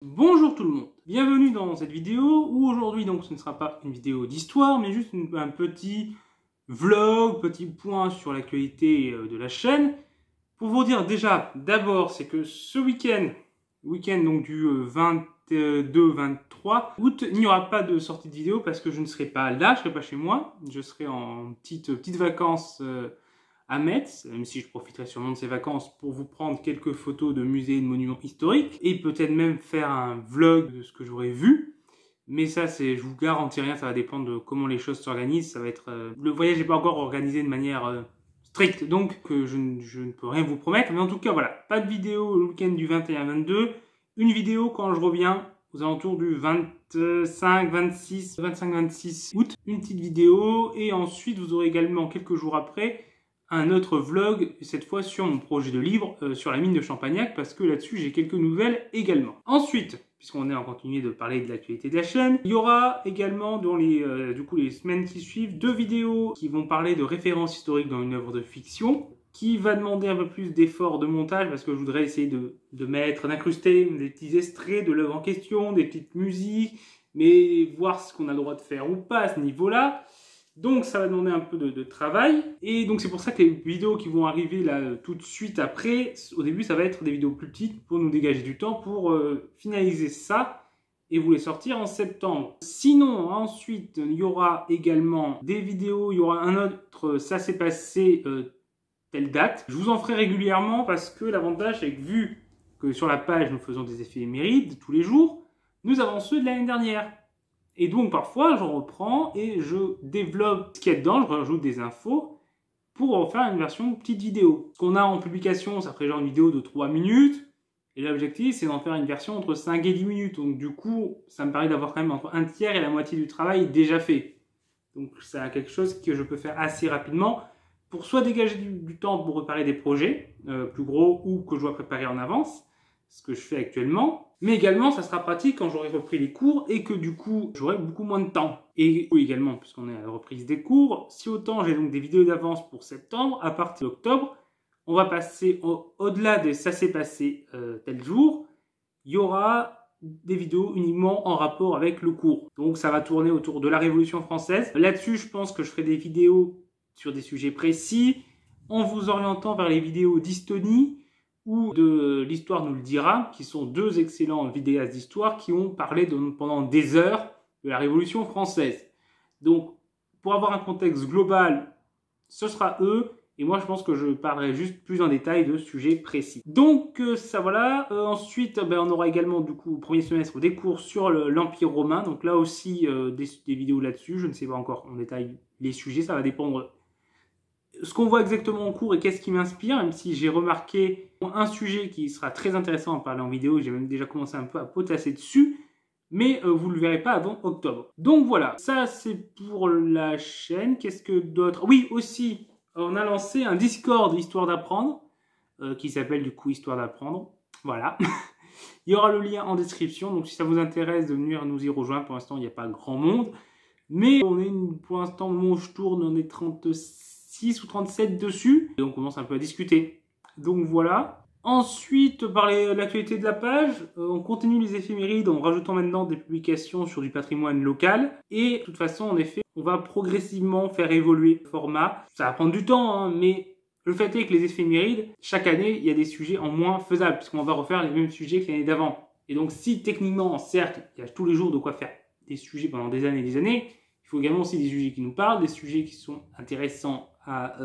Bonjour tout le monde, bienvenue dans cette vidéo où aujourd'hui donc ce ne sera pas une vidéo d'histoire mais juste un petit vlog, petit point sur l'actualité de la chaîne. Pour vous dire déjà, d'abord c'est que ce week-end donc du 22-23 août, il n'y aura pas de sortie de vidéo parce que je ne serai pas là, je ne serai pas chez moi, je serai en petites vacances à Metz, même si je profiterai sûrement de ces vacances pour vous prendre quelques photos de musées et de monuments historiques, et peut-être même faire un vlog de ce que j'aurais vu. Mais ça, je vous garantis rien, ça va dépendre de comment les choses s'organisent. Ça va être le voyage n'est pas encore organisé de manière stricte, donc je ne peux rien vous promettre. Mais en tout cas, voilà, pas de vidéo le week-end du 21-22, une vidéo quand je reviens aux alentours du 25-26 août, une petite vidéo, et ensuite vous aurez également quelques jours après un autre vlog, cette fois sur mon projet de livre sur la mine de Champagnac, parce que là-dessus j'ai quelques nouvelles également. Ensuite, puisqu'on est en continuité de parler de l'actualité de la chaîne, il y aura également dans les semaines qui suivent 2 vidéos qui vont parler de références historiques dans une œuvre de fiction, qui va demander un peu plus d'efforts de montage parce que je voudrais essayer d'incruster des petits extraits de l'œuvre en question, des petites musiques, mais voir ce qu'on a le droit de faire ou pas à ce niveau-là. Donc ça va demander un peu de travail, et donc c'est pour ça que les vidéos qui vont arriver là tout de suite après, au début ça va être des vidéos plus petites pour nous dégager du temps pour finaliser ça et vous les sortir en septembre. Sinon ensuite il y aura également des vidéos, il y aura un autre ça s'est passé telle date. Je vous en ferai régulièrement parce que l'avantage c'est que vu que sur la page nous faisons des éphémérides tous les jours, nous avons ceux de l'année dernière. Et donc parfois je reprends et je développe ce qu'il y a dedans, je rajoute des infos pour en faire une version petite vidéo. Ce qu'on a en publication, ça ferait genre une vidéo de 3 minutes. Et l'objectif c'est d'en faire une version entre 5 et 10 minutes. Donc du coup, ça me paraît d'avoir quand même entre un tiers et la moitié du travail déjà fait. Donc c'est quelque chose que je peux faire assez rapidement pour soit dégager du temps pour préparer des projets plus gros ou que je dois préparer en avance, ce que je fais actuellement. Mais également, ça sera pratique quand j'aurai repris les cours et que du coup, j'aurai beaucoup moins de temps. Et également, puisqu'on est à la reprise des cours, si autant j'ai donc des vidéos d'avance pour septembre, à partir d'octobre, on va passer au-delà de ça s'est passé tel jour, il y aura des vidéos uniquement en rapport avec le cours. Donc ça va tourner autour de la Révolution française. Là-dessus, je pense que je ferai des vidéos sur des sujets précis, en vous orientant vers les vidéos d'Estonie, ou de l'Histoire nous le dira, qui sont 2 excellents vidéastes d'histoire qui ont parlé pendant des heures de la Révolution française. Donc, pour avoir un contexte global, ce sera eux, et moi je pense que je parlerai juste plus en détail de sujets précis. Donc ça voilà, ensuite on aura également du coup au premier semestre des cours sur l'Empire romain, donc là aussi des vidéos là-dessus, je ne sais pas encore en détail les sujets, ça va dépendre ce qu'on voit exactement en cours et qu'est-ce qui m'inspire, même si j'ai remarqué un sujet qui sera très intéressant à parler en vidéo, j'ai même déjà commencé un peu à potasser dessus, mais vous ne le verrez pas avant octobre. Donc voilà, ça c'est pour la chaîne. Qu'est-ce que d'autre? Oui, aussi, on a lancé un Discord Histoire d'apprendre, qui s'appelle du coup Histoire d'apprendre. Voilà. Il y aura le lien en description, donc si ça vous intéresse de venir nous y rejoindre, pour l'instant il n'y a pas grand monde, mais on est pour l'instant, au moment où je tourne, on est 36 ou 37 dessus, et on commence un peu à discuter. Donc voilà. Ensuite, parler de l'actualité de la page, on continue les éphémérides en rajoutant maintenant des publications sur du patrimoine local. Et de toute façon, en effet, on va progressivement faire évoluer le format. Ça va prendre du temps, hein, mais le fait est que les éphémérides, chaque année, il y a des sujets en moins faisables, puisqu'on va refaire les mêmes sujets que l'année d'avant. Et donc si techniquement, certes, il y a tous les jours de quoi faire des sujets pendant des années et des années, il faut également aussi des sujets qui nous parlent, des sujets qui sont intéressants à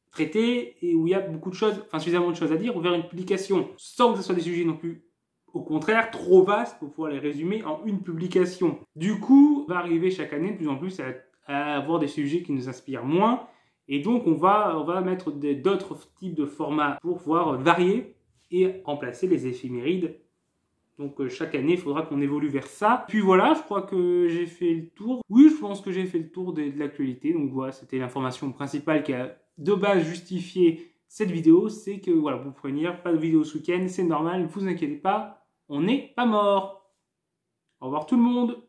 traiter et où il y a beaucoup de choses, enfin suffisamment de choses à dire, ou vers une publication, sans que ce soit des sujets non plus, au contraire, trop vastes pour pouvoir les résumer en une publication. Du coup, on va arriver chaque année de plus en plus à avoir des sujets qui nous inspirent moins, et donc on va mettre d'autres types de formats pour pouvoir varier et remplacer les éphémérides. Donc chaque année, il faudra qu'on évolue vers ça. Puis voilà, je crois que j'ai fait le tour. Oui, je pense que j'ai fait le tour de l'actualité. Donc voilà, c'était l'information principale qui a de base justifié cette vidéo. C'est que voilà, vous pouvez venir, pas de vidéo ce week-end, c'est normal, ne vous inquiétez pas, on n'est pas mort. Au revoir tout le monde.